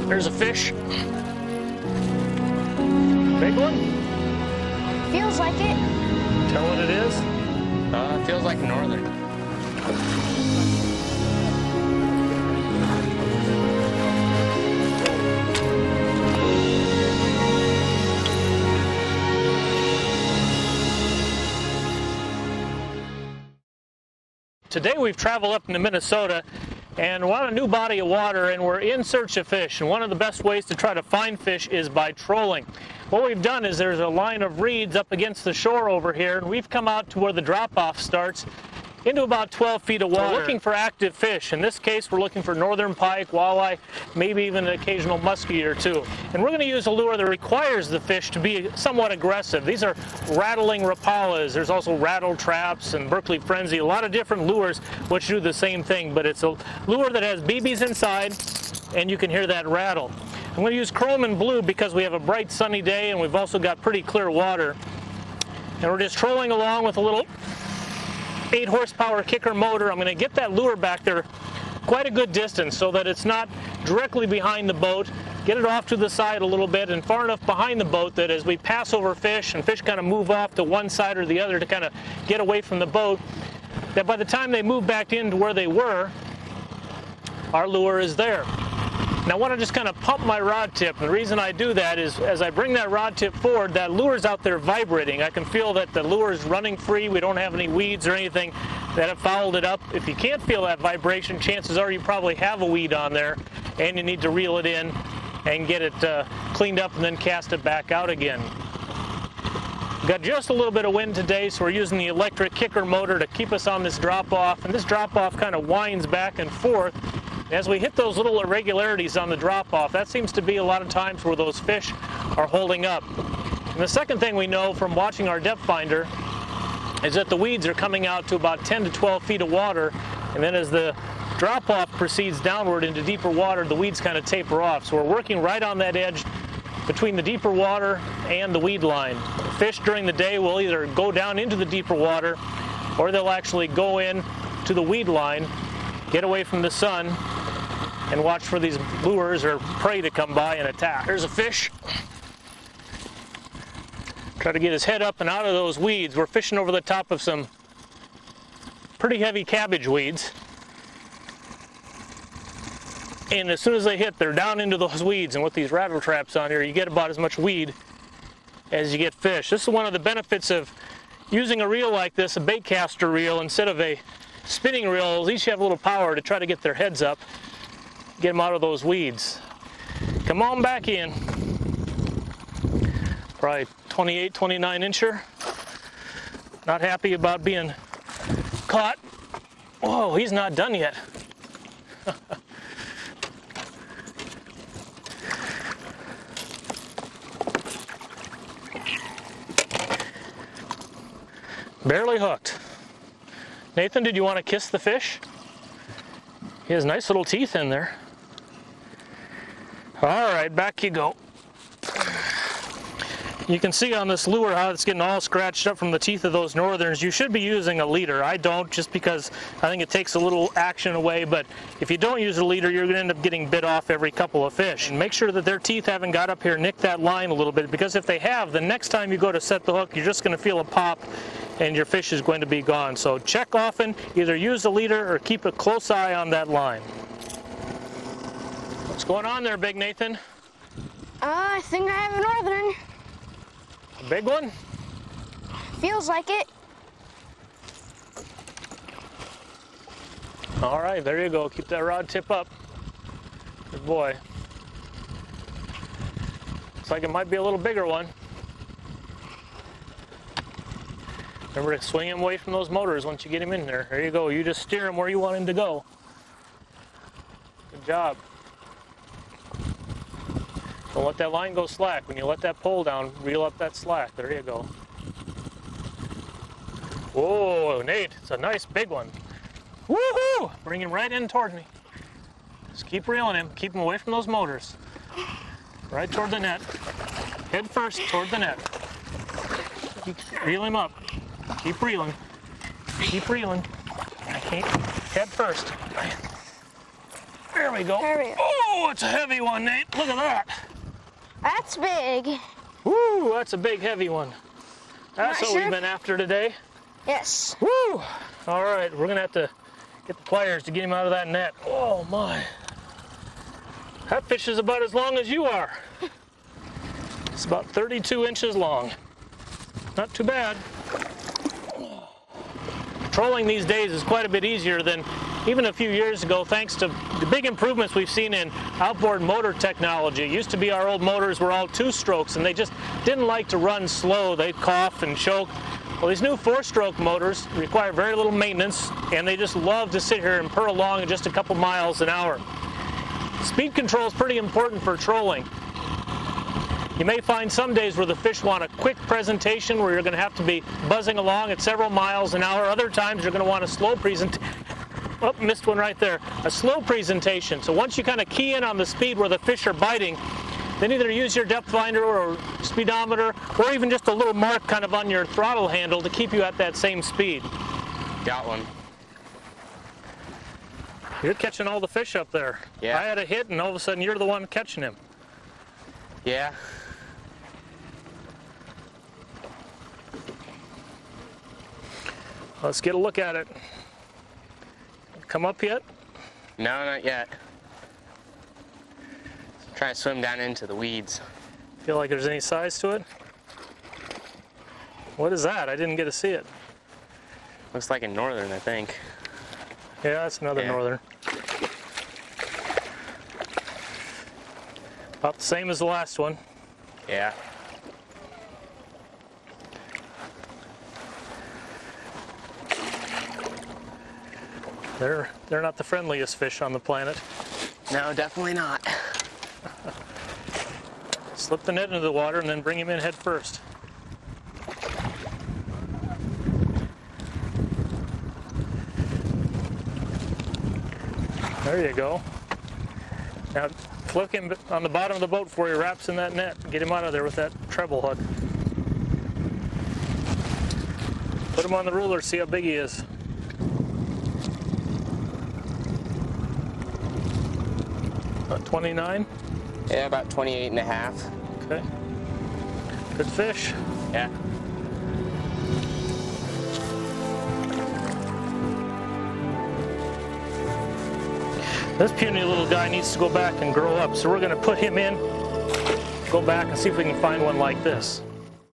There's a fish. Big one? Feels like it. Tell what it is? Feels like northern. Today we've traveled up into Minnesota and we're on a new body of water and we're in search of fish. And one of the best ways to try to find fish is by trolling. What we've done is there's a line of reeds up against the shore over here, and we've come out to where the drop-off starts into about 12 feet of water. We're looking for active fish. In this case, we're looking for northern pike, walleye, maybe even an occasional muskie or two. And we're going to use a lure that requires the fish to be somewhat aggressive. These are rattling rapalas. There's also rattle traps and Berkeley Frenzy, a lot of different lures which do the same thing, but it's a lure that has BBs inside, and you can hear that rattle. I'm going to use chrome and blue because we have a bright sunny day and we've also got pretty clear water. And we're just trolling along with a little 8 horsepower kicker motor. I'm going to get that lure back there quite a good distance so that it's not directly behind the boat. Get it off to the side a little bit and far enough behind the boat that as we pass over fish and fish kind of move off to one side or the other to kind of get away from the boat, that by the time they move back into where they were, our lure is there. Now I want to just kind of pump my rod tip, and the reason I do that is as I bring that rod tip forward, that lure's out there vibrating. I can feel that the lure is running free. We don't have any weeds or anything that have fouled it up. If you can't feel that vibration, chances are you probably have a weed on there and you need to reel it in and get it cleaned up and then cast it back out again. Got just a little bit of wind today, so we're using the electric kicker motor to keep us on this drop-off, and this drop-off kind of winds back and forth. As we hit those little irregularities on the drop-off, that seems to be a lot of times where those fish are holding up. And the second thing we know from watching our depth finder is that the weeds are coming out to about 10 to 12 feet of water, and then as the drop-off proceeds downward into deeper water, the weeds kind of taper off. So we're working right on that edge between the deeper water and the weed line. Fish during the day will either go down into the deeper water or they'll actually go in to the weed line, get away from the sun, and watch for these lures or prey to come by and attack. There's a fish. Try to get his head up and out of those weeds. We're fishing over the top of some pretty heavy cabbage weeds. And as soon as they hit, they're down into those weeds. And with these rattle traps on here, you get about as much weed as you get fish. This is one of the benefits of using a reel like this, a bait caster reel, instead of a spinning reel. At least you have a little power to try to get their heads up, get them out of those weeds. Come on back in. Probably 28, 29 incher. Not happy about being caught. Whoa, he's not done yet. Barely hooked. Nathan, did you want to kiss the fish? He has nice little teeth in there. All right, back you go. You can see on this lure how it's getting all scratched up from the teeth of those northerns. You should be using a leader. I don't, just because I think it takes a little action away, but if you don't use a leader, you're going to end up getting bit off every couple of fish. And make sure that their teeth haven't got up here, nick that line a little bit, because if they have, the next time you go to set the hook, you're just going to feel a pop and your fish is going to be gone. So check often, either use a leader or keep a close eye on that line. What's going on there, Big Nathan? I think I have a northern. A big one? Feels like it. All right, there you go. Keep that rod tip up. Good boy. Looks like it might be a little bigger one. Remember to swing him away from those motors once you get him in there. There you go. You just steer him where you want him to go. Good job. Don't let that line go slack. When you let that pole down, reel up that slack. There you go. Whoa, Nate, it's a nice big one. Woohoo! Bring him right in towards me. Just keep reeling him. Keep him away from those motors. Right toward the net. Head first toward the net. Reel him up. Keep reeling. Keep reeling. I can't. Head first. There we go. There we go. Oh! Oh, it's a heavy one, Nate. Look at that. That's big. Woo, that's a big, heavy one. That's what we've been after today. Yes. Woo! All right, we're gonna have to get the pliers to get him out of that net. Oh my. That fish is about as long as you are. It's about 32 inches long. Not too bad. Trolling these days is quite a bit easier than even a few years ago, thanks to the big improvements we've seen in outboard motor technology. It used to be our old motors were all 2-strokes and they just didn't like to run slow. They'd cough and choke. Well, these new 4-stroke motors require very little maintenance and they just love to sit here and purr along at just a couple miles an hour. Speed control is pretty important for trolling. You may find some days where the fish want a quick presentation where you're going to have to be buzzing along at several miles an hour. Other times you're going to want a slow presentation. Oh, missed one right there. A slow presentation. So once you kind of key in on the speed where the fish are biting, then either use your depth finder or speedometer or even just a little mark kind of on your throttle handle to keep you at that same speed. Got one. You're catching all the fish up there. Yeah. I had a hit and all of a sudden you're the one catching him. Yeah. Let's get a look at it. Come up yet? No, not yet. Try to swim down into the weeds. Feel like there's any size to it? What is that? I didn't get to see it. Looks like a northern, I think. Yeah, that's another northern. About the same as the last one. Yeah. They're not the friendliest fish on the planet. No, definitely not. Slip the net into the water and then bring him in head first. There you go. Now flick him on the bottom of the boat before he wraps in that net. Get him out of there with that treble hook. Put him on the ruler, see how big he is. About 29? Yeah, about 28 and a half. Okay. Good fish. Yeah. This puny little guy needs to go back and grow up, so we're going to put him in, go back and see if we can find one like this.